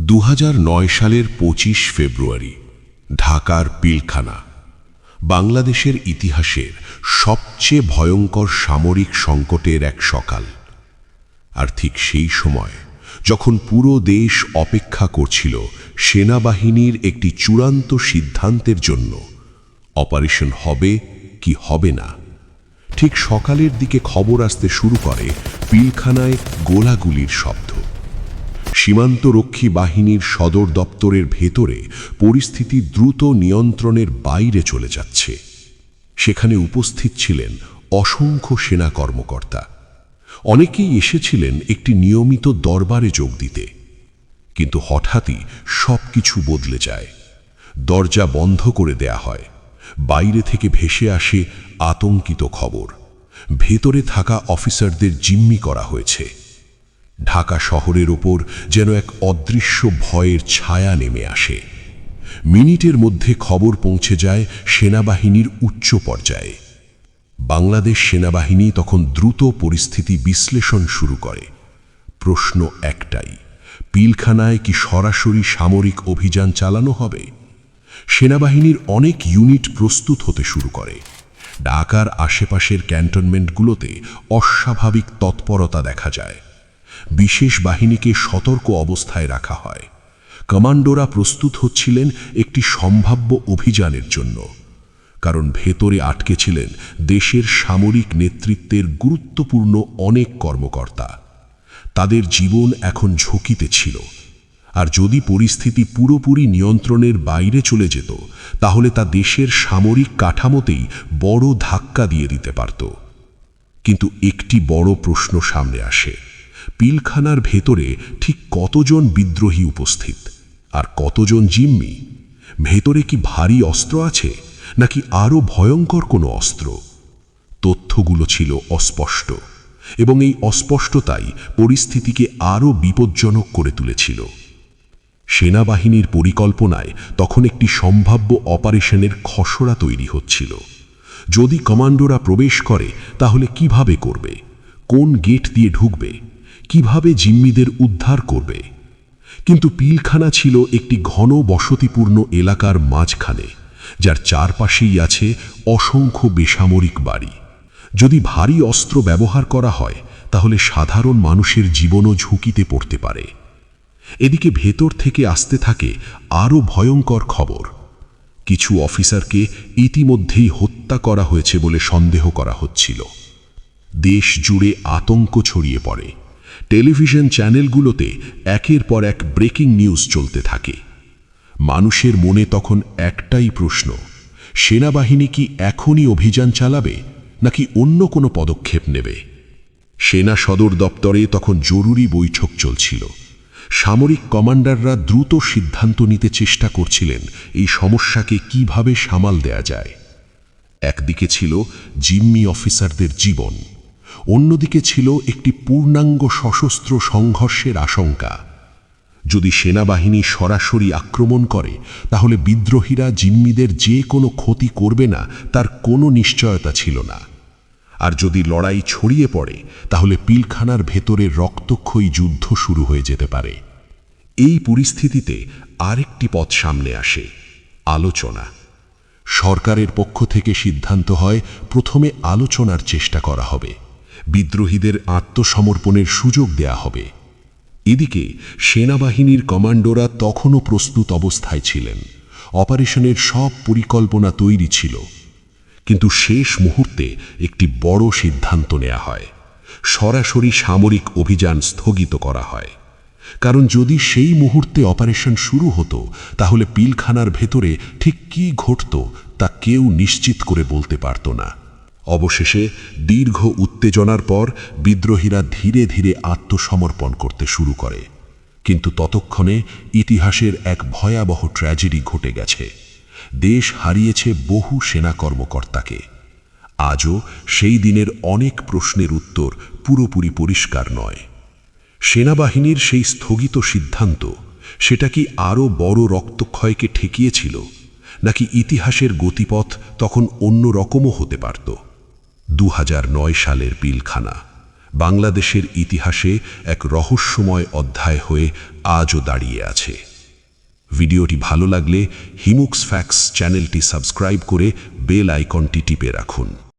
2009 সালের 25 ফেব্রুয়ারি ঢাকার পিলখানা বাংলাদেশের ইতিহাসের সবচেয়ে ভয়ঙ্কর সামরিক সংকটের এক সকাল। আর ঠিক সেই সময় যখন পুরো দেশ অপেক্ষা করছিল সেনাবাহিনীর একটি চূড়ান্ত সিদ্ধান্তের জন্য, অপারেশন হবে কি হবে না, ঠিক সকালের দিকে খবর আসতে শুরু করে পিলখানায় গোলাগুলির শব্দ। সীমান্তরক্ষী বাহিনীর সদর দপ্তরের ভেতরে পরিস্থিতি দ্রুত নিয়ন্ত্রণের বাইরে চলে যাচ্ছে। সেখানে উপস্থিত ছিলেন অসংখ্য সেনা কর্মকর্তা। অনেকেই এসেছিলেন একটি নিয়মিত দরবারে যোগ দিতে। কিন্তু হঠাৎই সবকিছু বদলে যায়। দরজা বন্ধ করে দেয়া হয়। বাইরে থেকে ভেসে আসে আতঙ্কিত খবর। ভেতরে থাকা অফিসারদের জিম্মি করা হয়েছে। ঢাকা শহরের ওপর যেন এক অদৃশ্য ভয়ের ছায়া নেমে আসে। মিনিটের মধ্যে খবর পৌঁছে যায় সেনাবাহিনীর উচ্চ পর্যায়ে। বাংলাদেশ সেনাবাহিনী তখন দ্রুত পরিস্থিতি বিশ্লেষণ শুরু করে। প্রশ্ন একটাই, পিলখানায় কি সরাসরি সামরিক অভিযান চালানো হবে? সেনাবাহিনীর অনেক ইউনিট প্রস্তুত হতে শুরু করে। ঢাকার আশেপাশের ক্যান্টনমেন্টগুলোতে অস্বাভাবিক তৎপরতা দেখা যায়। বিশেষ বাহিনীকে সতর্ক অবস্থায় রাখা হয়। কমান্ডোরা প্রস্তুত হচ্ছিলেন একটি সম্ভাব্য অভিযানের জন্য, কারণ ভেতরে আটকে ছিলেন দেশের সামরিক নেতৃত্বের গুরুত্বপূর্ণ অনেক কর্মকর্তা। তাদের জীবন এখন ঝুঁকিতে ছিল। আর যদি পরিস্থিতি পুরোপুরি নিয়ন্ত্রণের বাইরে চলে যেত, তাহলে তা দেশের সামরিক কাঠামোতেই বড় ধাক্কা দিয়ে দিতে পারত। কিন্তু একটি বড় প্রশ্ন সামনে আসে, পিলখানার ভেতরে ঠিক কতজন বিদ্রোহী উপস্থিত আর কতজন জিম্মি? ভেতরে কি ভারী অস্ত্র আছে, নাকি আরও ভয়ঙ্কর কোনো অস্ত্র? তথ্যগুলো ছিল অস্পষ্ট, এবং এই অস্পষ্টতাই পরিস্থিতিকে আরও বিপজ্জনক করে তুলেছিল। সেনাবাহিনীর পরিকল্পনায় তখন একটি সম্ভাব্য অপারেশনের খসড়া তৈরি হচ্ছিল। যদি কমান্ডোরা প্রবেশ করে, তাহলে কিভাবে করবে? কোন গেট দিয়ে ঢুকবে? কিভাবে জিম্মিদের উদ্ধার করবে? কিন্তু পিলখানা ছিল একটি ঘন বসতিপূর্ণ এলাকার মাঝখানে, যার চারপাশেই আছে অসংখ্য বেসামরিক বাড়ি। যদি ভারী অস্ত্র ব্যবহার করা হয়, তাহলে সাধারণ মানুষের জীবনও ঝুঁকিতে পড়তে পারে। এদিকে ভেতর থেকে আসতে থাকে আরও ভয়ঙ্কর খবর। কিছু অফিসারকে ইতিমধ্যেই হত্যা করা হয়েছে বলে সন্দেহ করা হচ্ছিল। দেশ জুড়ে আতঙ্ক ছড়িয়ে পড়ে। টেলিভিশন চ্যানেলগুলোতে একের পর এক ব্রেকিং নিউজ চলতে থাকে। মানুষের মনে তখন একটাই প্রশ্ন, সেনাবাহিনী কি এখনই অভিযান চালাবে, নাকি অন্য কোনো পদক্ষেপ নেবে? সেনা সদর দপ্তরে তখন জরুরি বৈঠক চলছিল। সামরিক কমান্ডাররা দ্রুত সিদ্ধান্ত নিতে চেষ্টা করছিলেন এই সমস্যাকে কিভাবে সামাল দেয়া যায়। একদিকে ছিল জিম্মি অফিসারদের জীবন, অন্যদিকে ছিল একটি পূর্ণাঙ্গ সশস্ত্র সংঘর্ষের আশঙ্কা। যদি সেনাবাহিনী সরাসরি আক্রমণ করে, তাহলে বিদ্রোহীরা জিম্মিদের যে কোনো ক্ষতি করবে না তার কোনো নিশ্চয়তা ছিল না। আর যদি লড়াই ছড়িয়ে পড়ে, তাহলে পিলখানার ভেতরে রক্তক্ষয়ী যুদ্ধ শুরু হয়ে যেতে পারে। এই পরিস্থিতিতে আরেকটি পথ সামনে আসে, আলোচনা। সরকারের পক্ষ থেকে সিদ্ধান্ত হয় প্রথমে আলোচনার চেষ্টা করা হবে, বিদ্রোহীদের আত্মসমর্পণের সুযোগ দেয়া হবে। এদিকে সেনাবাহিনীর কমান্ডোরা তখনও প্রস্তুত অবস্থায় ছিলেন। অপারেশনের সব পরিকল্পনা তৈরি ছিল। কিন্তু শেষ মুহূর্তে একটি বড় সিদ্ধান্ত নেওয়া হয়। সরাসরি সামরিক অভিযান স্থগিত করা হয়। কারণ যদি সেই মুহূর্তে অপারেশন শুরু হতো, তাহলে পিলখানার ভেতরে ঠিক কী ঘটত তা কেউ নিশ্চিত করে বলতে পারত না। অবশেষে দীর্ঘ উত্তেজনার পর বিদ্রোহীরা ধীরে ধীরে আত্মসমর্পণ করতে শুরু করে। কিন্তু ততক্ষণে ইতিহাসের এক ভয়াবহ ট্র্যাজেডি ঘটে গেছে। দেশ হারিয়েছে বহু সেনা কর্মকর্তাকে। আজও সেই দিনের অনেক প্রশ্নের উত্তর পুরোপুরি পরিষ্কার নয়। সেনাবাহিনীর সেই স্থগিত সিদ্ধান্ত, সেটা কি আরও বড় রক্তক্ষয়কে ঠেকিয়েছিল, নাকি ইতিহাসের গতিপথ তখন অন্য রকমও হতে পারত? 2009 সালের পিলখানা, বাংলাদেশের ইতিহাসে এক রহস্যময় অধ্যায় হয়ে আজও দাঁড়িয়ে আছে। ভিডিওটি ভালো লাগলে হিমুক্স ফ্যাক্টস চ্যানেলটি সাবস্ক্রাইব করে বেল আইকনটি টিপে রাখুন।